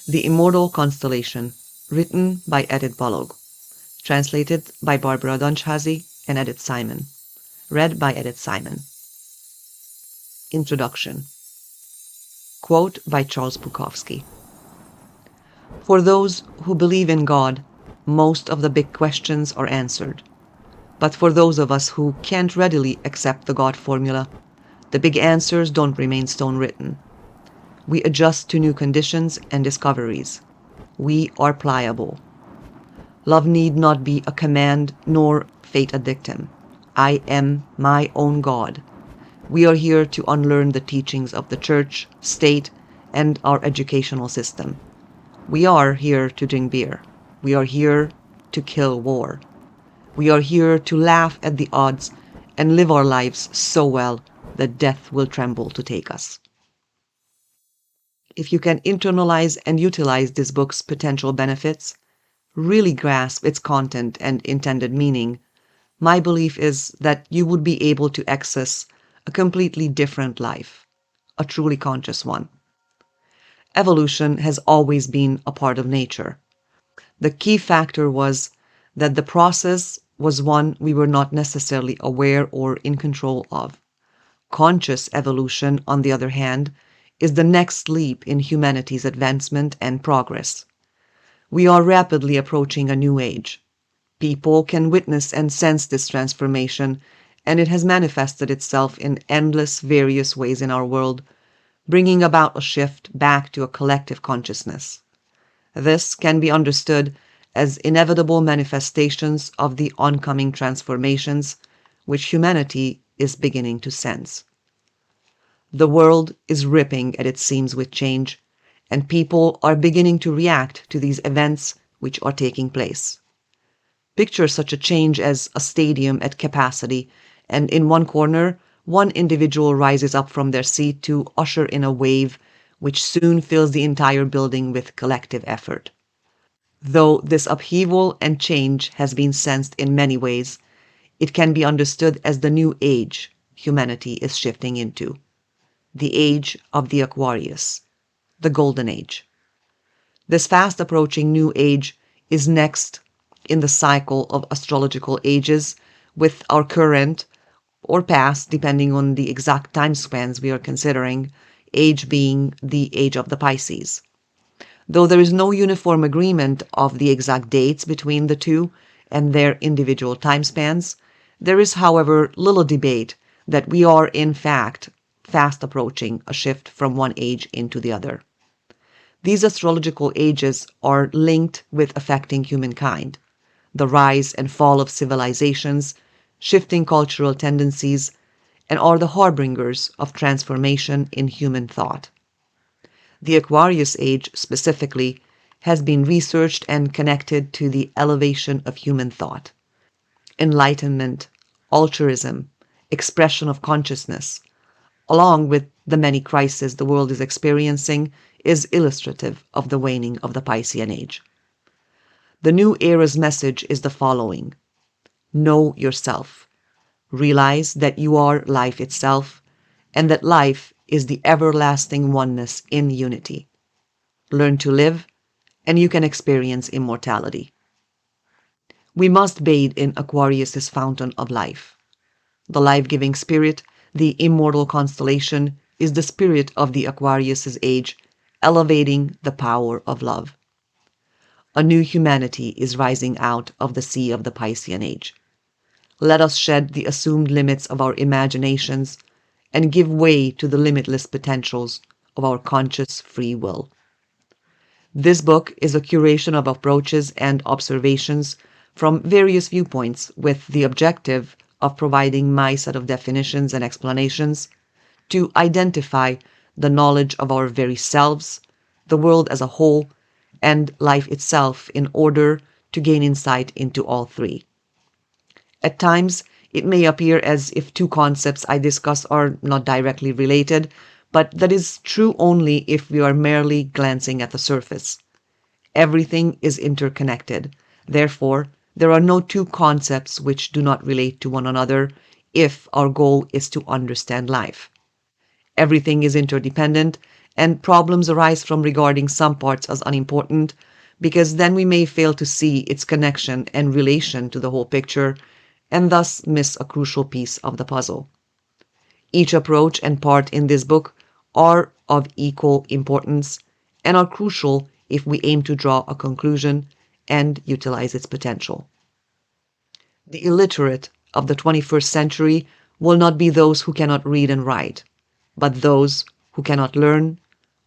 The Immortal Constellation, written by Edith Balogh, translated by Barbara Donchazy and Edith Simon, read by Edith Simon. Introduction. Quote by Charles Bukowski. For those who believe in God, most of the big questions are answered. But for those of us who can't readily accept the God formula, the big answers don't remain stone-written. We adjust to new conditions and discoveries. We are pliable. Love need not be a command, nor fate a dictum. I am my own God. We are here to unlearn the teachings of the church, state, and our educational system. We are here to drink beer. We are here to kill war. We are here to laugh at the odds and live our lives so well that death will tremble to take us. If you can internalize and utilize this book's potential benefits, really grasp its content and intended meaning, my belief is that you would be able to access a completely different life, a truly conscious one. Evolution has always been a part of nature. The key factor was that the process was one we were not necessarily aware or in control of. Conscious evolution, on the other hand, is the next leap in humanity's advancement and progress. We are rapidly approaching a new age. People can witness and sense this transformation, and it has manifested itself in endless various ways in our world, bringing about a shift back to a collective consciousness. This can be understood as inevitable manifestations of the oncoming transformations which humanity is beginning to sense. The world is ripping at its seams with change, and people are beginning to react to these events which are taking place. Picture such a change as a stadium at capacity, and in one corner, one individual rises up from their seat to usher in a wave which soon fills the entire building with collective effort. Though this upheaval and change has been sensed in many ways, it can be understood as the new age humanity is shifting into. The age of the Aquarius, the Golden Age. This fast-approaching new age is next in the cycle of astrological ages, with our current, or past, depending on the exact time spans we are considering, age being the age of the Pisces. Though there is no uniform agreement of the exact dates between the two and their individual time spans, there is, however, little debate that we are, in fact, fast approaching a shift from one age into the other. These astrological ages are linked with affecting humankind, the rise and fall of civilizations, shifting cultural tendencies, and are the harbingers of transformation in human thought. The Aquarius age, specifically, has been researched and connected to the elevation of human thought. Enlightenment, altruism, expression of consciousness, along with the many crises the world is experiencing, is illustrative of the waning of the Piscean age. The new era's message is the following: know yourself. Realize that you are life itself, and that life is the everlasting oneness in unity. Learn to live, and you can experience immortality. We must bathe in Aquarius's fountain of life. The life-giving spirit, the immortal constellation, is the spirit of the Aquarius's age, elevating the power of love. A new humanity is rising out of the sea of the Piscean age. Let us shed the assumed limits of our imaginations and give way to the limitless potentials of our conscious free will. This book is a curation of approaches and observations from various viewpoints with the objective of providing my set of definitions and explanations to identify the knowledge of our very selves, the world as a whole, and life itself in order to gain insight into all three. At times, it may appear as if two concepts I discuss are not directly related, but that is true only if we are merely glancing at the surface. Everything is interconnected. Therefore, there are no two concepts which do not relate to one another if our goal is to understand life. Everything is interdependent, and problems arise from regarding some parts as unimportant, because then we may fail to see its connection and relation to the whole picture, and thus miss a crucial piece of the puzzle. Each approach and part in this book are of equal importance and are crucial if we aim to draw a conclusion and utilize its potential. The illiterate of the 21st century will not be those who cannot read and write, but those who cannot learn,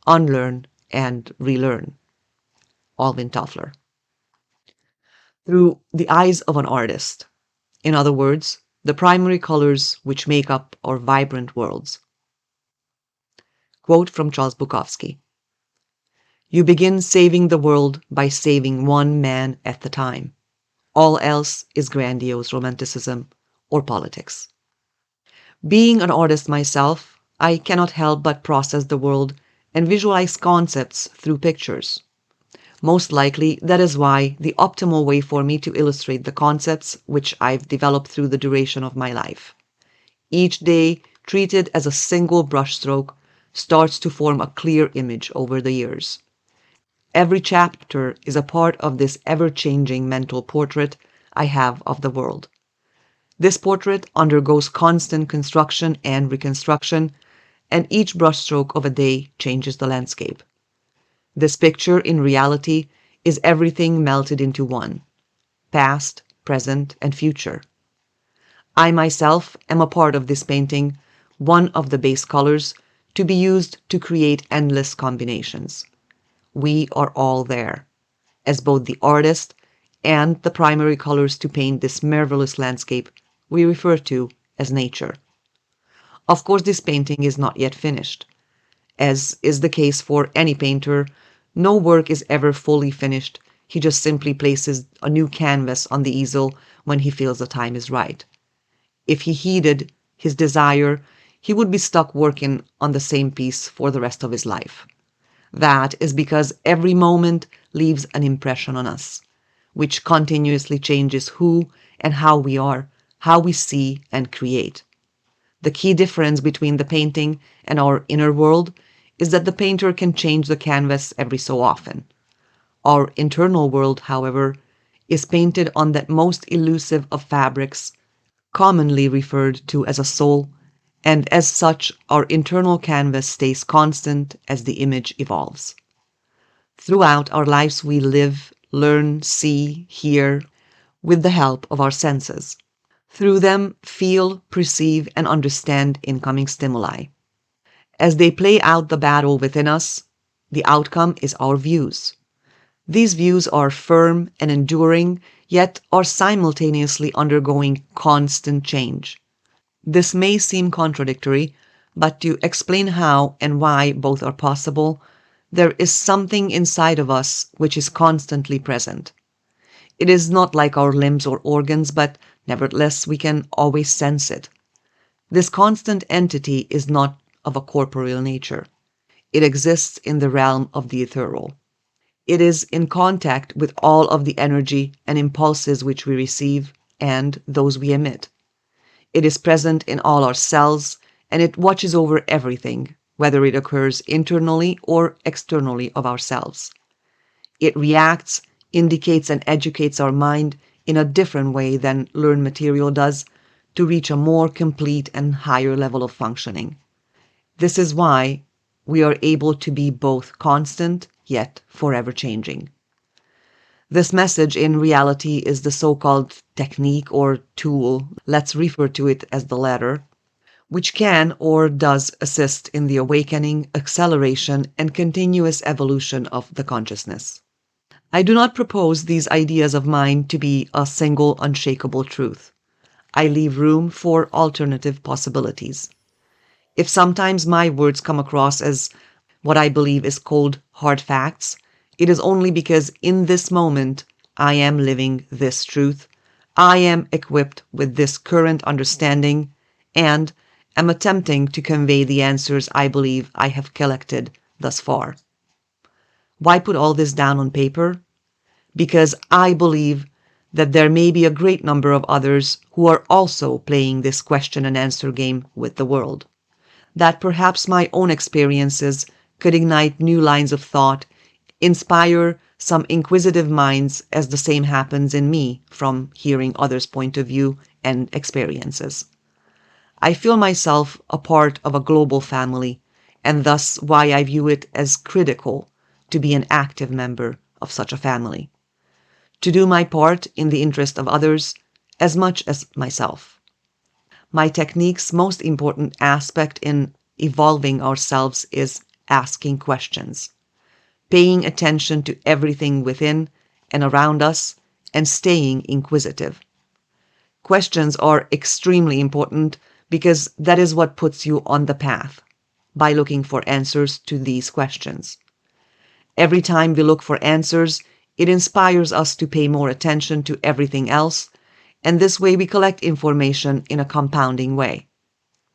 unlearn, and relearn. Alvin Toffler. Through the eyes of an artist. In other words, the primary colors which make up our vibrant worlds. Quote from Charles Bukowski. You begin saving the world by saving one man at the time. All else is grandiose romanticism or politics. Being an artist myself, I cannot help but process the world and visualize concepts through pictures. Most likely, that is why the optimal way for me to illustrate the concepts which I've developed through the duration of my life. Each day, treated as a single brushstroke, starts to form a clear image over the years. Every chapter is a part of this ever-changing mental portrait I have of the world. This portrait undergoes constant construction and reconstruction, and each brushstroke of a day changes the landscape. This picture, in reality, is everything melted into one: past, present, and future. I myself am a part of this painting, one of the base colors, to be used to create endless combinations. We are all there, as both the artist and the primary colors to paint this marvelous landscape we refer to as nature. Of course, this painting is not yet finished. As is the case for any painter, no work is ever fully finished. He just simply places a new canvas on the easel when he feels the time is right. If he heeded his desire, he would be stuck working on the same piece for the rest of his life. That is because every moment leaves an impression on us, which continuously changes who and how we are, how we see and create. The key difference between the painting and our inner world is that the painter can change the canvas every so often. Our internal world, however, is painted on that most elusive of fabrics, commonly referred to as a soul, and as such our internal canvas stays constant as the image evolves. Throughout our lives we live, learn, see, hear, with the help of our senses. Through them, feel, perceive, and understand incoming stimuli. As they play out the battle within us, the outcome is our views. These views are firm and enduring, yet are simultaneously undergoing constant change. This may seem contradictory, but to explain how and why both are possible, there is something inside of us which is constantly present. It is not like our limbs or organs, but nevertheless we can always sense it. This constant entity is not of a corporeal nature. It exists in the realm of the ethereal. It is in contact with all of the energy and impulses which we receive and those we emit. It is present in all our cells, and it watches over everything, whether it occurs internally or externally of ourselves. It reacts, indicates, and educates our mind in a different way than learned material does to reach a more complete and higher level of functioning. This is why we are able to be both constant yet forever changing. This message in reality is the so-called technique or tool, let's refer to it as the latter, which can or does assist in the awakening, acceleration, and continuous evolution of the consciousness. I do not propose these ideas of mine to be a single unshakable truth. I leave room for alternative possibilities. If sometimes my words come across as what I believe is cold, hard facts, it is only because in this moment I am living this truth, I am equipped with this current understanding, and am attempting to convey the answers I believe I have collected thus far. Why put all this down on paper? Because I believe that there may be a great number of others who are also playing this question and answer game with the world. That perhaps my own experiences could ignite new lines of thought, inspire some inquisitive minds, as the same happens in me from hearing others' point of view and experiences. I feel myself a part of a global family, and thus why I view it as critical to be an active member of such a family, to do my part in the interest of others as much as myself. My technique's most important aspect in evolving ourselves is asking questions, paying attention to everything within and around us, and staying inquisitive. Questions are extremely important because that is what puts you on the path, by looking for answers to these questions. Every time we look for answers, it inspires us to pay more attention to everything else, and this way we collect information in a compounding way.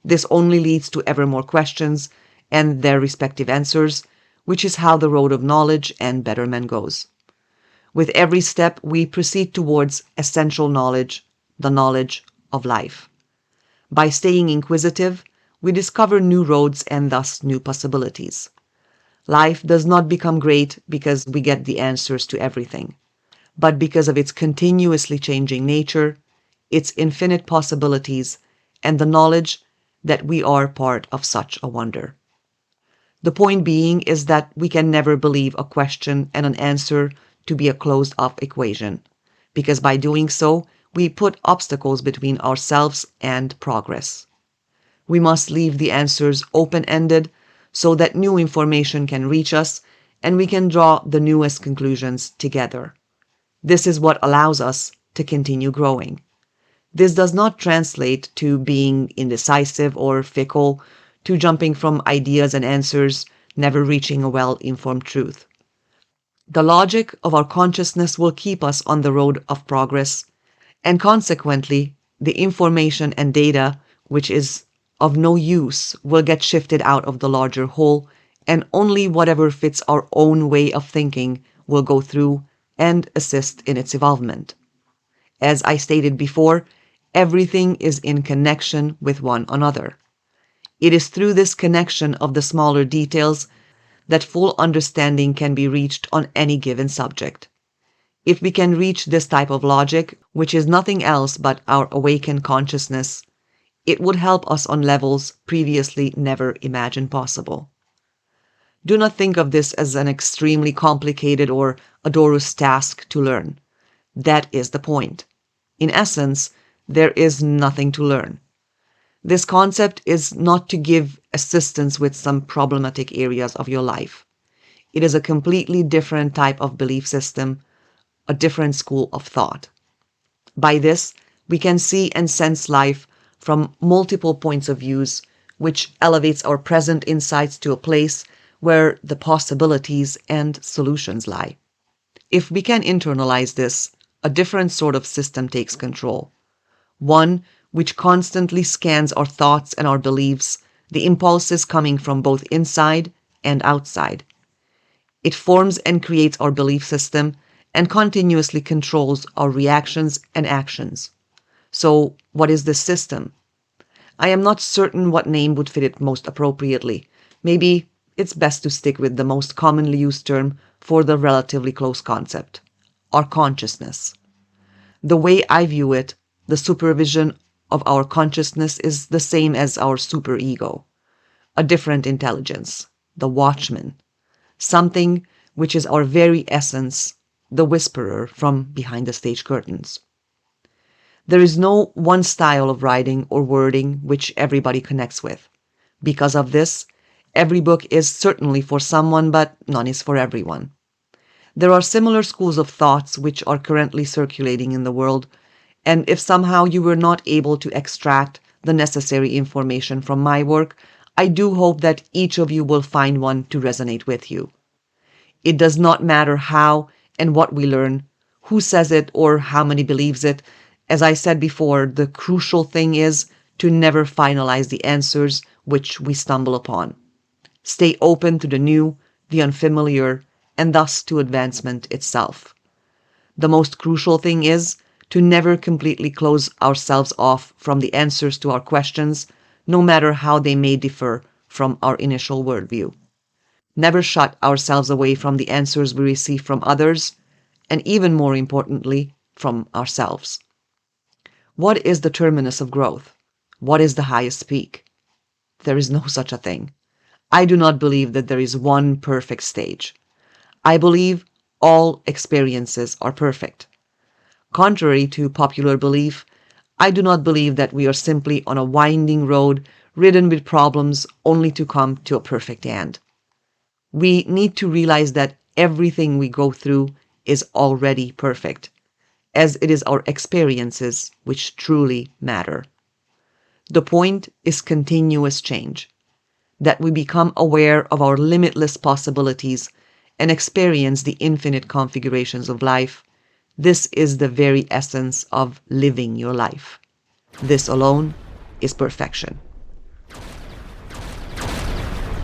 This only leads to ever more questions and their respective answers, which is how the road of knowledge and betterment goes. With every step, we proceed towards essential knowledge, the knowledge of life. By staying inquisitive, we discover new roads and thus new possibilities. Life does not become great because we get the answers to everything, but because of its continuously changing nature, its infinite possibilities, and the knowledge that we are part of such a wonder. The point being is that we can never believe a question and an answer to be a closed-off equation, because by doing so, we put obstacles between ourselves and progress. We must leave the answers open-ended so that new information can reach us and we can draw the newest conclusions together. This is what allows us to continue growing. This does not translate to being indecisive or fickle, to jumping from ideas and answers, never reaching a well-informed truth. The logic of our consciousness will keep us on the road of progress, and consequently, the information and data which is of no use will get shifted out of the larger whole, and only whatever fits our own way of thinking will go through and assist in its evolvement. As I stated before, everything is in connection with one another. It is through this connection of the smaller details that full understanding can be reached on any given subject. If we can reach this type of logic, which is nothing else but our awakened consciousness, it would help us on levels previously never imagined possible. Do not think of this as an extremely complicated or arduous task to learn. That is the point. In essence, there is nothing to learn. This concept is not to give assistance with some problematic areas of your life. It is a completely different type of belief system, a different school of thought. By this, we can see and sense life from multiple points of views, which elevates our present insights to a place where the possibilities and solutions lie. If we can internalize this, a different sort of system takes control. One which constantly scans our thoughts and our beliefs, the impulses coming from both inside and outside. It forms and creates our belief system and continuously controls our reactions and actions. So, what is this system? I am not certain what name would fit it most appropriately. Maybe it's best to stick with the most commonly used term for the relatively close concept: our consciousness. The way I view it, the supervision of our consciousness is the same as our superego, a different intelligence, the watchman, something which is our very essence, the whisperer from behind the stage curtains. There is no one style of writing or wording which everybody connects with. Because of this, every book is certainly for someone, but none is for everyone. There are similar schools of thoughts which are currently circulating in the world, and if somehow you were not able to extract the necessary information from my work, I do hope that each of you will find one to resonate with you. It does not matter how and what we learn, who says it or how many believes it. As I said before, the crucial thing is to never finalize the answers which we stumble upon. Stay open to the new, the unfamiliar, and thus to advancement itself. The most crucial thing is to never completely close ourselves off from the answers to our questions, no matter how they may differ from our initial worldview. never shut ourselves away from the answers we receive from others, and even more importantly, from ourselves. What is the terminus of growth? What is the highest peak? There is no such a thing. I do not believe that there is one perfect stage. I believe all experiences are perfect. Contrary to popular belief, I do not believe that we are simply on a winding road ridden with problems only to come to a perfect end. We need to realize that everything we go through is already perfect, as it is our experiences which truly matter. The point is continuous change, that we become aware of our limitless possibilities and experience the infinite configurations of life. This is the very essence of living your life. This alone is perfection.